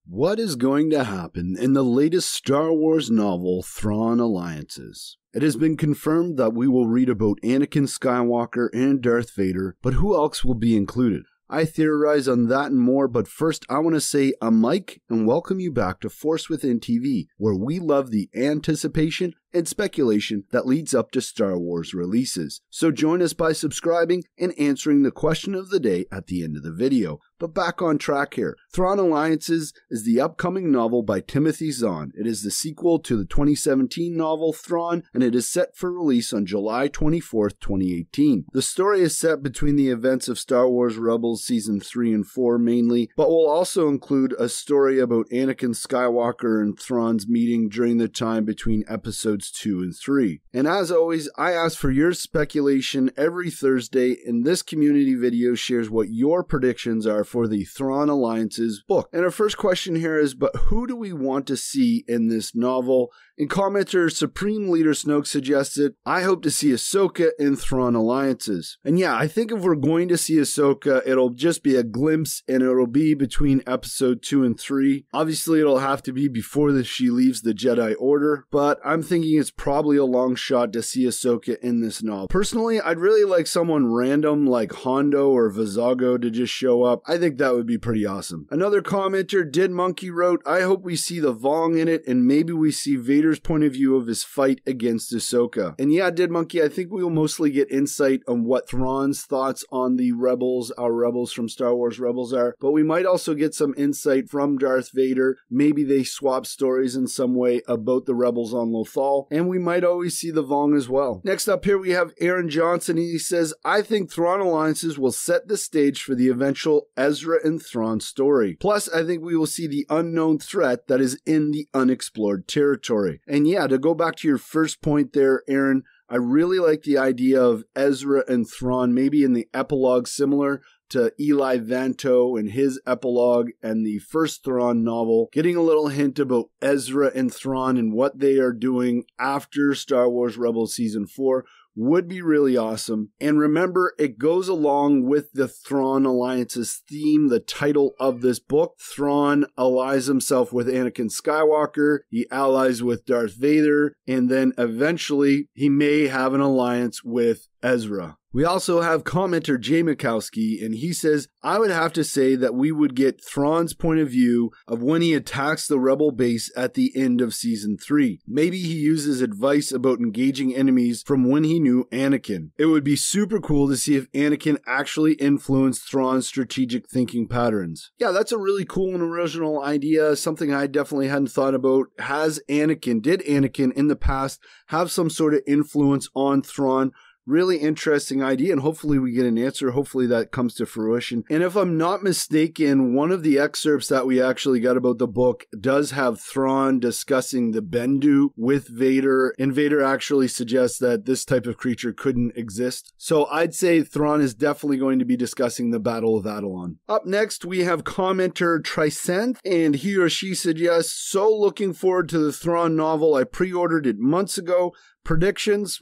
What is going to happen in the latest Star Wars novel, Thrawn Alliances? It has been confirmed that we will read about Anakin Skywalker and Darth Vader, but who else will be included? I theorize on that and more, but first I want to say I'm Mike and welcome you back to Force Within TV, where we love the anticipation and speculation that leads up to Star Wars releases. So join us by subscribing and answering the question of the day at the end of the video. But back on track here. Thrawn Alliances is the upcoming novel by Timothy Zahn. It is the sequel to the 2017 novel Thrawn, and it is set for release on July 24th, 2018. The story is set between the events of Star Wars Rebels Season 3 and 4 mainly, but will also include a story about Anakin Skywalker and Thrawn's meeting during the time between episodes 2 and 3. And as always, I ask for your speculation every Thursday, and this community video shares what your predictions are for the Thrawn Alliances book. And our first question here is, but who do we want to see in this novel? And commenter Supreme Leader Snoke suggested, I hope to see Ahsoka in Thrawn Alliances. And yeah, I think if we're going to see Ahsoka, it'll just be a glimpse and it'll be between episode 2 and 3. Obviously, it'll have to be before she leaves the Jedi Order, but I'm thinking it's probably a long shot to see Ahsoka in this novel. Personally, I'd really like someone random like Hondo or Vizago to just show up. I think that would be pretty awesome. Another commenter, Did Monkey, wrote, I hope we see the Vong in it and maybe we see Vader's point of view of his fight against Ahsoka. And yeah, Did Monkey, I think we will mostly get insight on what Thrawn's thoughts on the Rebels, our Rebels from Star Wars Rebels are, but we might also get some insight from Darth Vader. Maybe they swap stories in some way about the Rebels on Lothal, and we might always see the Vong as well. Next up here we have Aaron Johnson, and he says, I think Thrawn Alliances will set the stage for the eventual Ezra and Thrawn story. Plus, I think we will see the unknown threat that is in the unexplored territory. And yeah, to go back to your first point there, Aaron, I really like the idea of Ezra and Thrawn, maybe in the epilogue similar to Eli Vanto and his epilogue and the first Thrawn novel, getting a little hint about Ezra and Thrawn and what they are doing after Star Wars Rebels Season 4 would be really awesome. And remember, it goes along with the Thrawn Alliances theme, the title of this book. Thrawn allies himself with Anakin Skywalker, he allies with Darth Vader, and then eventually he may have an alliance with Ezra. We also have commenter Jay Mikowski, and he says, I would have to say that we would get Thrawn's point of view of when he attacks the Rebel base at the end of Season 3. Maybe he uses advice about engaging enemies from when he knew Anakin. It would be super cool to see if Anakin actually influenced Thrawn's strategic thinking patterns. Yeah, that's a really cool and original idea, something I definitely hadn't thought about. Did Anakin in the past have some sort of influence on Thrawn? Really interesting idea, and hopefully we get an answer. Hopefully that comes to fruition. And if I'm not mistaken, one of the excerpts that we actually got about the book does have Thrawn discussing the Bendu with Vader, and Vader actually suggests that this type of creature couldn't exist. So I'd say Thrawn is definitely going to be discussing the Battle of Adelon. Up next, we have commenter Tricenth, and he or she suggests, so looking forward to the Thrawn novel. I pre-ordered it months ago. Predictions?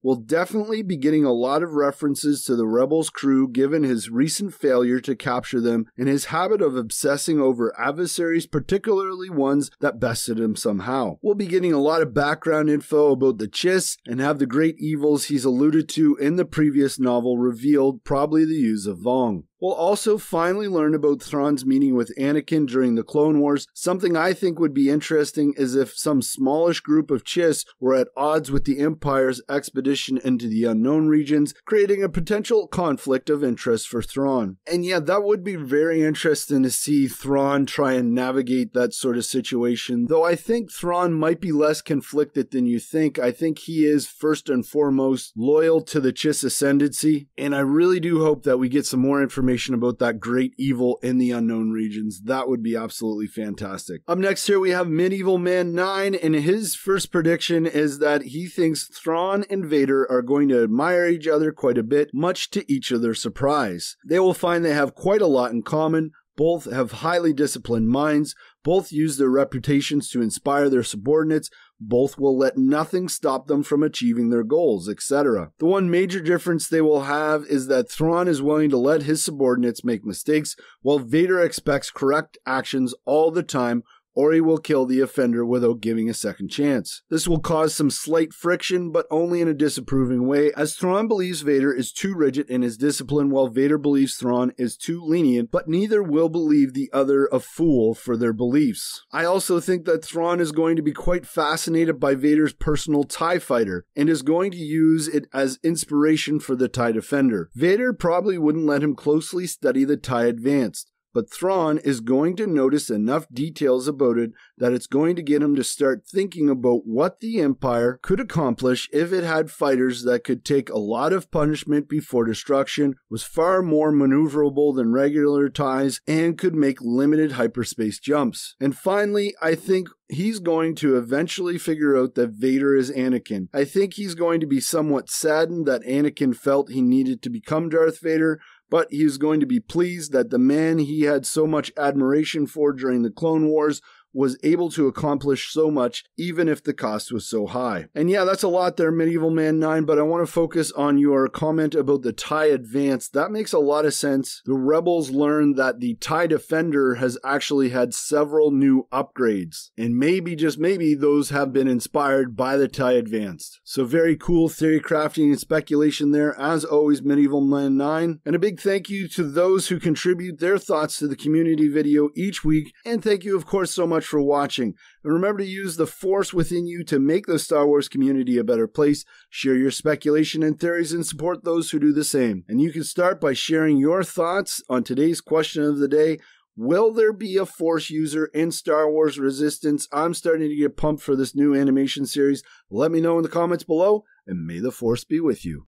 We'll definitely be getting a lot of references to the Rebels crew given his recent failure to capture them and his habit of obsessing over adversaries, particularly ones that bested him somehow. We'll be getting a lot of background info about the Chiss and have the great evils he's alluded to in the previous novel revealed, probably the use of Vong. We'll also finally learn about Thrawn's meeting with Anakin during the Clone Wars. Something I think would be interesting is if some smallish group of Chiss were at odds with the Empire's expedition into the unknown regions, creating a potential conflict of interest for Thrawn. And yeah, that would be very interesting to see Thrawn try and navigate that sort of situation. Though I think Thrawn might be less conflicted than you think. I think he is first and foremost loyal to the Chiss ascendancy. And I really do hope that we get some more information about that great evil in the unknown regions. That would be absolutely fantastic. Up next here we have Medieval Man 9, and his first prediction is that he thinks Thrawn and Vader are going to admire each other quite a bit, much to each of their surprise. They will find they have quite a lot in common, Both have highly disciplined minds. Both use their reputations to inspire their subordinates. Both will let nothing stop them from achieving their goals, etc. The one major difference they will have is that Thrawn is willing to let his subordinates make mistakes, while Vader expects correct actions all the time, or he will kill the offender without giving a second chance. This will cause some slight friction, but only in a disapproving way, as Thrawn believes Vader is too rigid in his discipline, while Vader believes Thrawn is too lenient, but neither will believe the other a fool for their beliefs. I also think that Thrawn is going to be quite fascinated by Vader's personal TIE fighter, and is going to use it as inspiration for the TIE Defender. Vader probably wouldn't let him closely study the TIE Advanced, but Thrawn is going to notice enough details about it that it's going to get him to start thinking about what the Empire could accomplish if it had fighters that could take a lot of punishment before destruction, was far more maneuverable than regular TIEs, and could make limited hyperspace jumps. And finally, I think he's going to eventually figure out that Vader is Anakin. I think he's going to be somewhat saddened that Anakin felt he needed to become Darth Vader, but he is going to be pleased that the man he had so much admiration for during the Clone Wars was able to accomplish so much, even if the cost was so high. And yeah, that's a lot there, Medieval Man 9, but I want to focus on your comment about the TIE Advanced. That makes a lot of sense. The Rebels learned that the TIE Defender has actually had several new upgrades, and maybe, just maybe, those have been inspired by the TIE Advanced. So very cool theory crafting and speculation there, as always, Medieval Man 9. And a big thank you to those who contribute their thoughts to the community video each week, and thank you, of course, so much for watching. And remember to use the force within you to make the Star Wars community a better place. Share your speculation and theories and support those who do the same. And you can start by sharing your thoughts on today's question of the day. Will there be a Force user in Star Wars Resistance? I'm starting to get pumped for this new animation series. Let me know in the comments below, and may the Force be with you.